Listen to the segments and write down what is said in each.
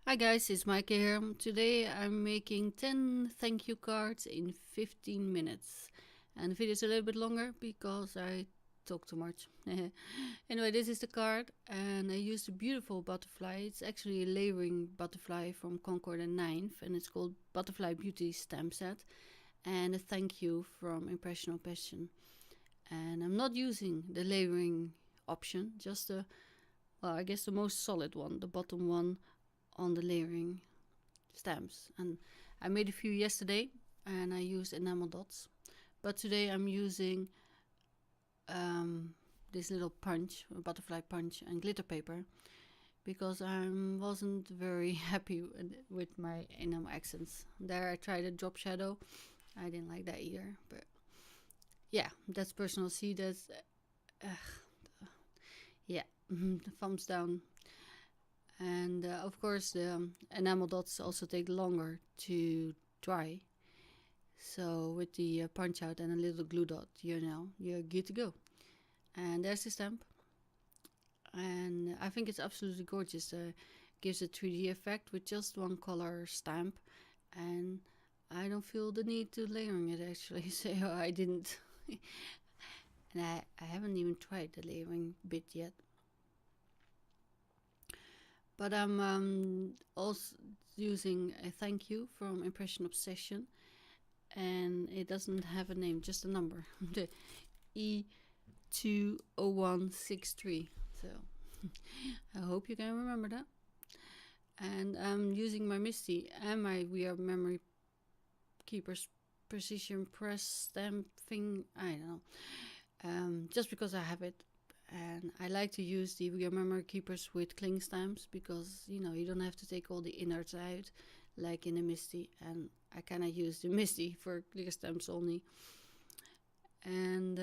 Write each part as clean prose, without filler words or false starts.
Hi guys, it's Mike here. Today I'm making 10 thank you cards in 15 minutes. And the video is a little bit longer because I talk too much. Anyway, this is the card and I used a beautiful butterfly. It's actually a layering butterfly from Concord and Ninth and it's called Butterfly Beauty Stamp Set. And a thank you from Impressional Passion. And I'm not using the layering option, just I guess the most solid one, the bottom one on the layering stamps. And I made a few yesterday and I used enamel dots, but today I'm using this little punch, a butterfly punch, and glitter paper because I wasn't very happy with my enamel accents. There I tried a drop shadow. I didn't like that either, but yeah, that's personal. See, that's yeah, thumbs down. And of course the enamel dots also take longer to dry, so with the punch out and a little glue dot, you're good to go. And there's the stamp, and I think it's absolutely gorgeous. Gives a 3D effect with just one color stamp, and I don't feel the need to layering it actually. So I didn't. And I haven't even tried the layering bit yet. But I'm also using a thank you from Impression Obsession, and it doesn't have a name, just a number, the E20163. So I hope you can remember that. And I'm using my Misty and my We Are Memory Keepers Precision Press stamp thing. I don't know, just because I have it. And I like to use the We Are Memory Keepers with cling stamps because you don't have to take all the innards out like in the Misty, and I kind of use the Misty for clear stamps only. And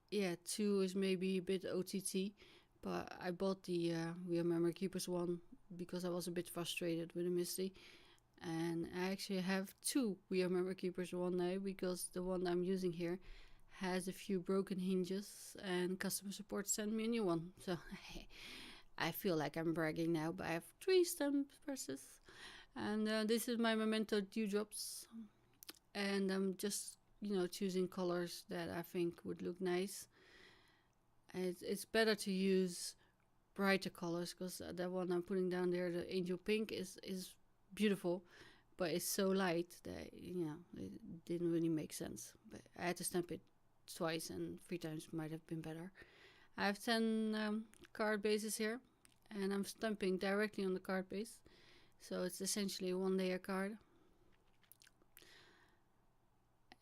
yeah, 2 is maybe a bit OTT, but I bought the We Are Memory Keepers one because I was a bit frustrated with the Misty. And I actually have 2 We Are Memory Keepers one now because the one I'm using here has a few broken hinges and customer support sent me a new one. So I feel like I'm bragging now, but I have 3 stamp presses. And this is my Memento Dewdrops. And I'm just, choosing colors that I think would look nice. It's better to use brighter colors because that one I'm putting down there, the Angel Pink, is beautiful, but it's so light that it didn't really make sense. But I had to stamp it twice, and 3 times might have been better. I have 10 card bases here, and I'm stamping directly on the card base, so it's essentially a 1-layer card.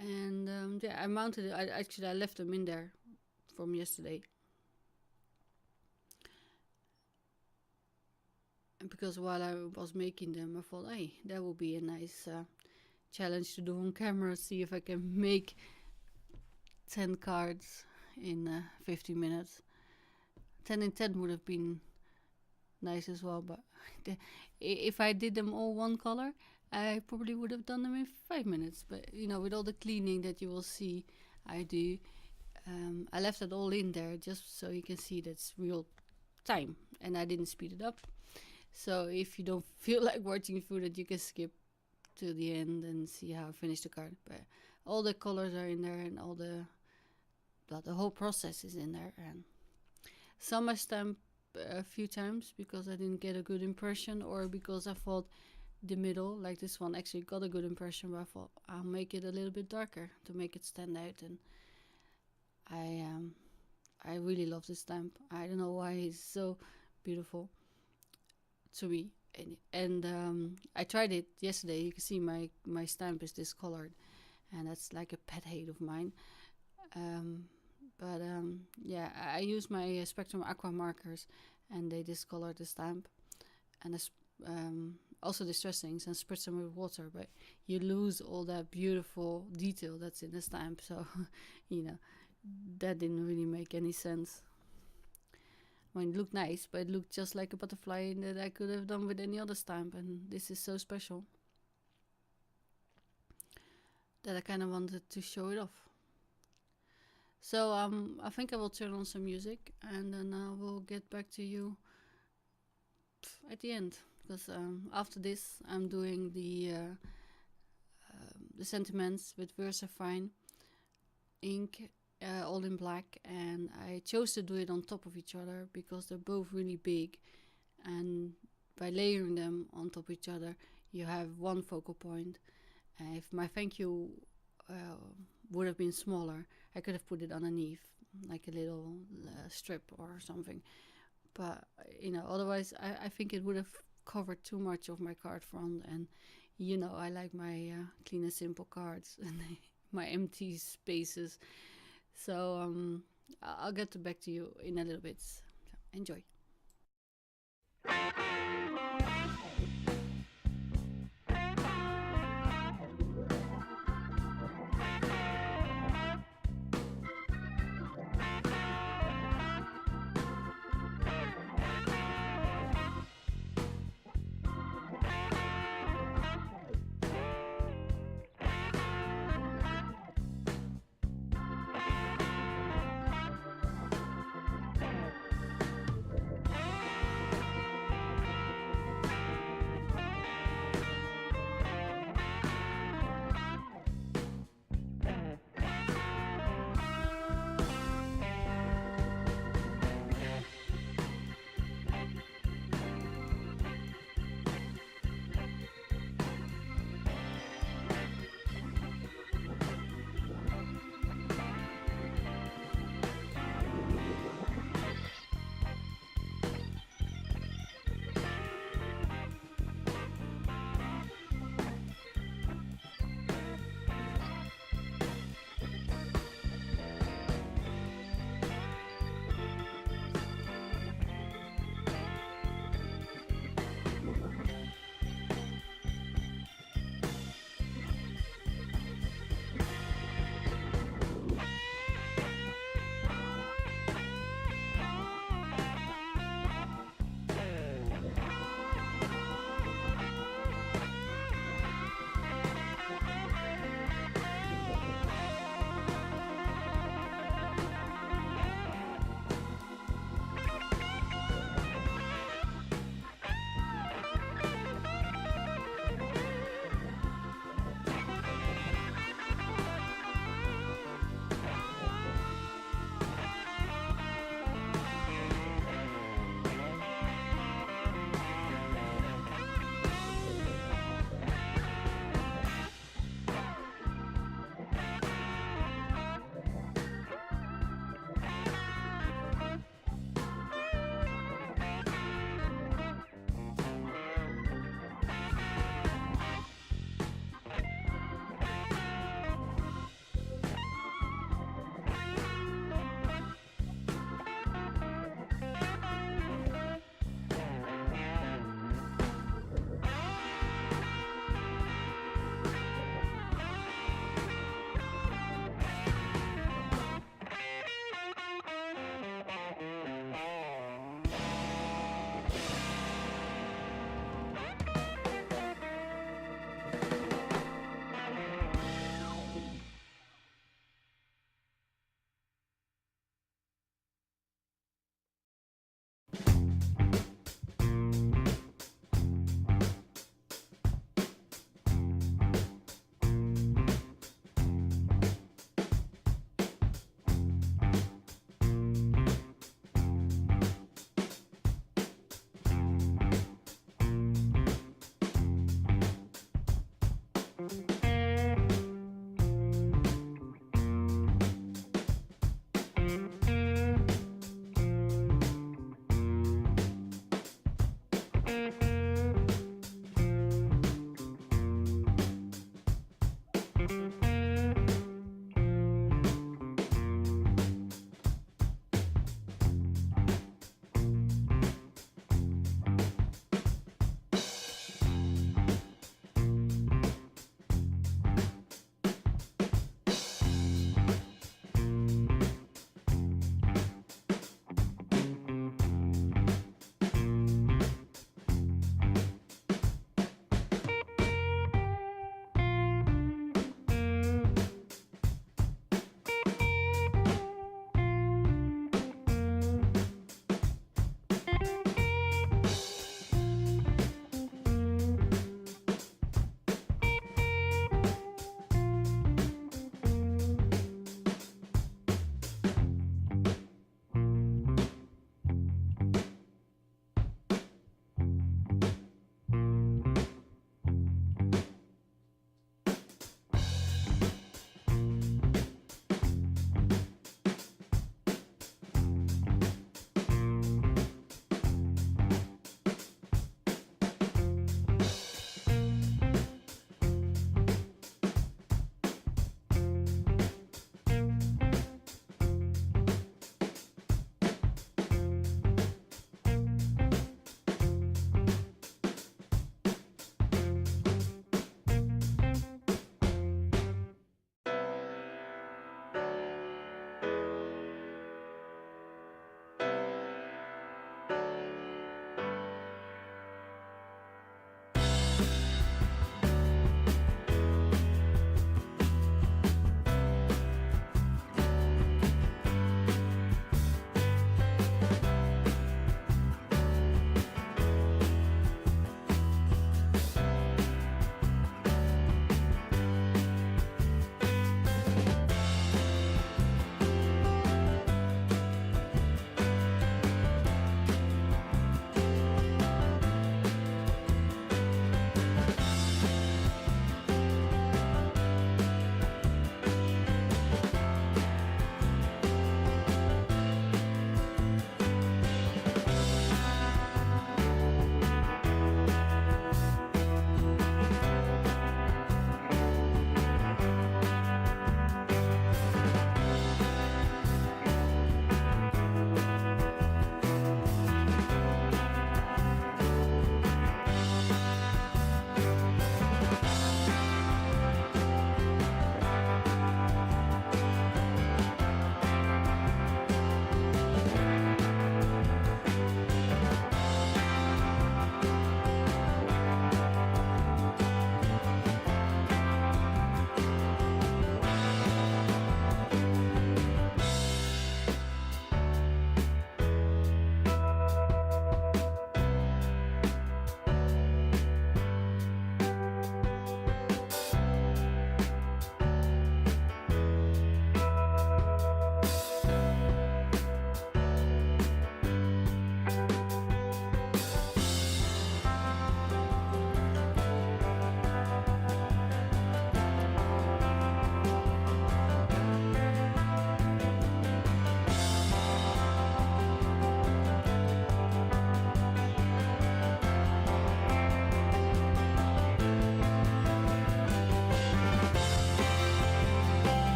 And yeah, I mounted it. I left them in there from yesterday, and because while I was making them, I thought, hey, that would be a nice challenge to do on camera. See if I can make 10 cards in 15 minutes. 10 in 10 would have been nice as well, but if I did them all one color, I probably would have done them in 5 minutes. But with all the cleaning that you will see I do, I left it all in there just so you can see that's real time, and I didn't speed it up. So if you don't feel like watching through that, you can skip to the end and see how I finished the card. But all the colors are in there, and all the whole process is in there. And some I stamped a few times because I didn't get a good impression, or because I thought the middle, like this one, actually got a good impression, but I thought I'll make it a little bit darker to make it stand out. And I really love this stamp. I don't know why it's so beautiful to me. And I tried it yesterday. You can see my stamp is discolored, and that's like a pet hate of mine. But yeah, I use my Spectrum Aqua markers, and they discolor the stamp, and also distress things, and spritz them with water. But you lose all that beautiful detail that's in the stamp. So that didn't really make any sense. I mean, it looked nice, but it looked just like a butterfly that I could have done with any other stamp, and this is so special that I kind of wanted to show it off. So I think I will turn on some music, and then I will get back to you at the end, because after this I'm doing the sentiments with VersaFine ink, all in black, and I chose to do it on top of each other because they're both really big, and by layering them on top of each other you have one focal point. If my thank you would have been smaller, I could have put it underneath like a little strip or something, but otherwise I think it would have covered too much of my card front, and I like my clean and simple cards and my empty spaces. So I'll get back to you in a little bit. So enjoy.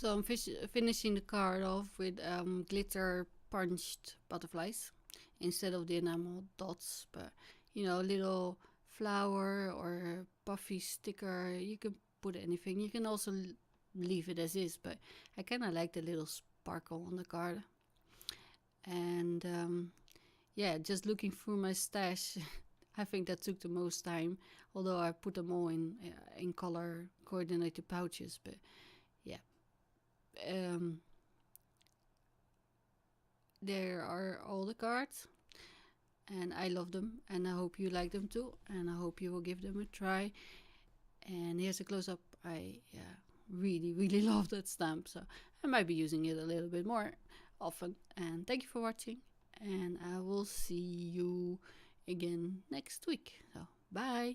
So I'm finishing the card off with glitter punched butterflies instead of the enamel dots, but you know, little flower or puffy sticker. You can put anything. You can also leave it as is, but I kind of like the little sparkle on the card. And yeah, just looking through my stash, I think that took the most time. Although I put them all in color coordinated pouches, but yeah. Um, there are all the cards, and I love them, and I hope you like them too, and I hope you will give them a try. And here's a close up. I really love that stamp, so I might be using it a little bit more often. And thank you for watching, and I will see you again next week. So bye.